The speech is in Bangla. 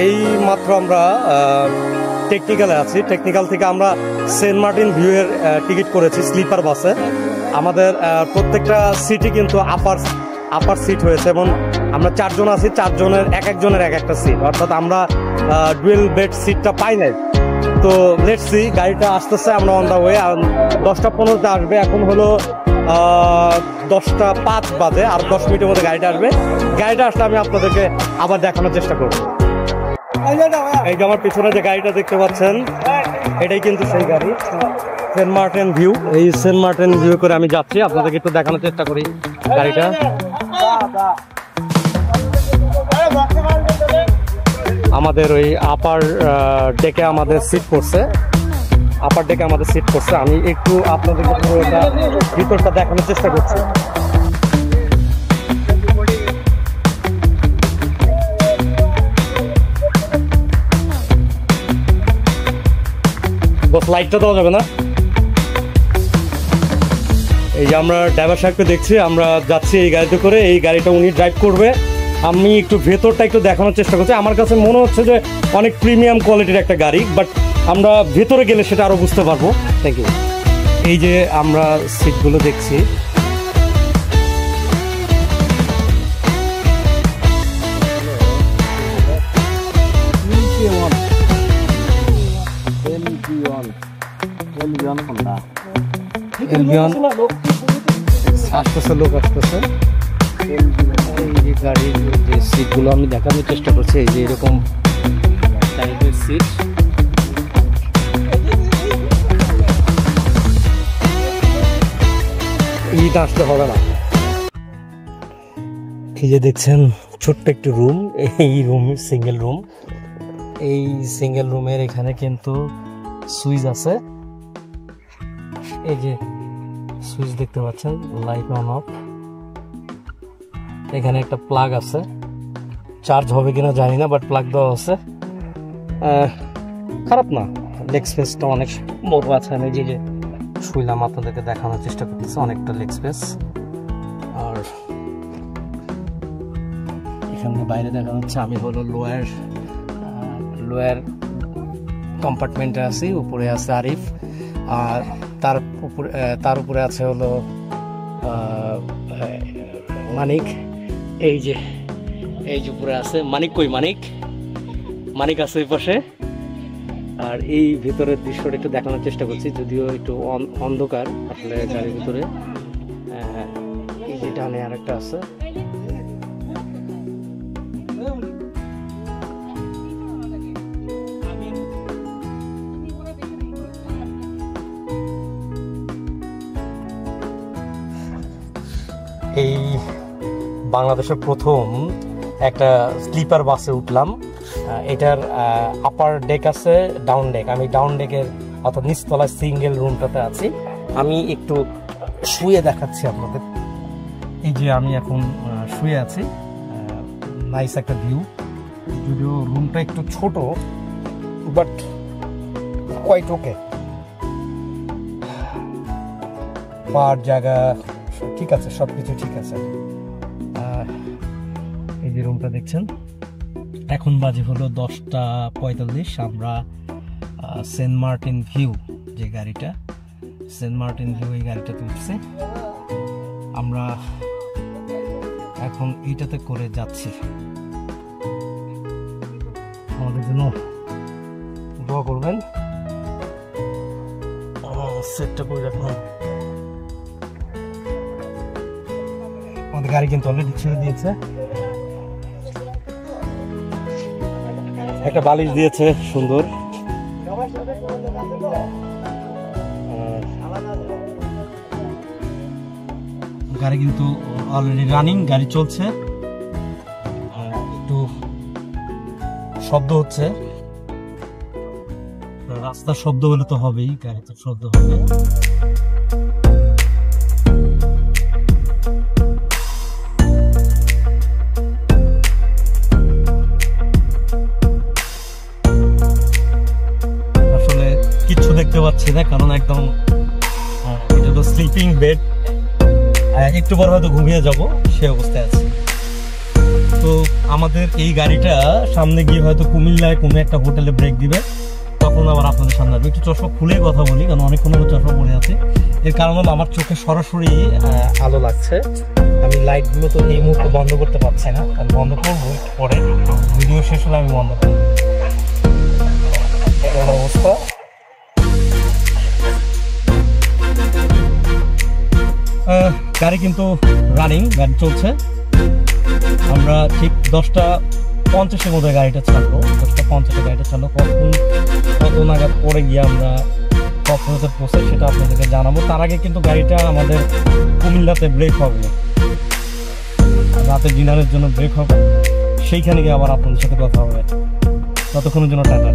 এই মাত্র আমরা টেকনিক্যালে আছি। টেকনিক্যাল থেকে আমরা সেন্ট মার্টিন ভিউ এর টিকিট করেছি স্লিপার বাসে। আমাদের প্রত্যেকটা সিটই কিন্তু আপার সিট হয়েছে এবং আমরা 4 জন আছি, 4 জনের এক একজনের এক একটা সিট, অর্থাৎ আমরা ডুয়েল বেড সিটটা পাই নাই। তো লেটস সি, গাড়িটা আসতেছে, আমরা অন দা ওয়ে। 10টা 15তে আসবে, এখন হলো 10টা 5 বাজে, আর 10 মিনিটের মধ্যে গাড়িটা আসবে। গাড়িটা আসলে আমি আপনাদেরকে আবার দেখানোর চেষ্টা করবো। এই যে আমার পিছনে যে গাড়িটা দেখতে পাচ্ছেন, এটাই কিন্তু সেই গাড়ি, সেন্ট মার্টিন ভিউ। এই সেন্ট মার্টিন ভিউ করে আমি যাচ্ছি, আপনাদেরকে একটু দেখানোর চেষ্টা করি গাড়িটা। আমাদের ওই আপার ডেকে আমাদের সিট পড়ছে, আমি একটু আপনাদেরকে ভিতরটা দেখানোর চেষ্টা করছি। বস লাইটটা দেওয়া যাবে না? এই যে আমরা ড্রাইভার সাহেবকে দেখছি, আমরা যাচ্ছি এই গাড়িতে করে। এই গাড়িটা উনি ড্রাইভ করবে, আমি একটু ভেতরটা একটু দেখানোর চেষ্টা করছি। আমার কাছে মনে হচ্ছে যে অনেক প্রিমিয়াম কোয়ালিটির একটা গাড়ি, বাট আমরা ভেতরে গেলে সেটা আরও বুঝতে পারবো। Thank you. এই যে আমরা সিটগুলো দেখছি, আসতেছে লোক আসতেছে। এই যে গাড়ির যে সিটগুলো আমি দেখানোর চেষ্টা করছি, এই যে এরকম টাইপের সিট। ঈদ আসতে হবে না। এই যে দেখছেন ছোট্ট একটি রুম, এই রুম সিঙ্গেল রুম। এই সিঙ্গেল রুমের এখানে কিন্তু সুইচ আছে, এই যে সুইচ দেখতে পাচ্ছেন, লাইট অন অফ। এখানে একটা প্লাগ আছে, চার্জ হবে কিনা জানি না, বাট প্লাগ দেওয়া আছে। খারাপ না, লেগ স্পেসটা অনেক বড় আছে। আমি যে শুইলাম আপনাদেরকে দেখানোর চেষ্টা করতেছি, অনেকটা লেগ স্পেস। আর এখানে বাইরে দেখা যাচ্ছে আমি হলো লোয়ার কম্পার্টমেন্টে আছি, উপরে আছে আরিফ, আর তার উপরে আছে হলো মানিক। এই যে উপরে আছে মানিক। কই মানিক আছে ওই পাশে। আর এই ভিতরের দৃশ্যটা একটু দেখানোর চেষ্টা করছি, যদিও একটু অন্ধকার আসলে গাড়ির ভিতরে। এই যে ডানে আরেকটা আছে। এই বাংলাদেশের প্রথম একটা স্লিপার বাসে উঠলাম। এটার আপার ডেক আছে, ডাউন ডেক। আমি ডাউন ডেকের অর্থাৎ নিচতলায় সিঙ্গেল রুমটাতে আছি। আমি একটু শুয়ে দেখাচ্ছি আপনাদের। এই যে আমি এখন শুয়ে আছি, নাইস একটা ভিউ। যদিও রুমটা একটু ছোট, বাট কোয়াইট ওকে। পার জায়গা ঠিক আছে, সবকিছু ঠিক আছে। এই যে রুমটা দেখছেন, এখন বাজে হলো 10টা 45। আমরা সেন্ট মার্টিন ভিউ যে গাড়িটা, সেন্ট মার্টিন ভিউ এই গাড়িটাতে উঠছে। আমরা এখন এইটাতে করে যাচ্ছি। আমাদের জন্য দোয়া করবেন, সেটটা করে রাখুন। আমাদের গাড়ি কিন্তু অলরেডি ছেড়ে দিয়েছে, একটা বালিশ দিয়েছে সুন্দর। গাড়ি কিন্তু অলরেডি রানিং, গাড়ি চলছে। একটু শব্দ হচ্ছে, রাস্তার শব্দ হলে তো হবেই, গাড়িতে শব্দ হবে। দেখতে পাচ্ছি না, কারণ একদম এটা তো স্লিপিং বেড, একটু পর হয়তো ঘুমিয়ে যাব সে অবস্থায় আছে। তো আমাদের এই গাড়িটা সামনে গিয়ে হয়তো কুমিল্লায় কোনো একটা হোটেলে ব্রেক দিবে, তখন আবার আপনাদের সামনে আসবে। একটু চশমা খুলে কথা বলি, কারণ অনেকক্ষণ হলো চশমা পরে আছে। এর কারণ হলো আমার চোখে সরাসরি আলো লাগছে। আমি লাইটগুলো তো এই মুহূর্তে বন্ধ করতে পারছি না, আমি বন্ধ করবো পরে, ভিডিও শেষ হলে আমি বন্ধ করবো। অবস্থা গাড়ি কিন্তু রানিং, গাড়ি চলছে। আমরা ঠিক 10:50 মধ্যে গাড়িটা ছাড়লো, 10:50 গাড়িটা ছাড়লো। কত নাগাদ পরে গিয়ে আমরা কক্সবাজার পৌঁছাই সেটা আপনাদেরকে জানাবো। তার আগে কিন্তু গাড়িটা আমাদের কুমিল্লাতে ব্রেক হবে, রাতে ডিনারের জন্য ব্রেক হবে, সেইখানে গিয়ে আবার আপনাদের সাথে কথা হবে। ততক্ষণের জন্য টাটা।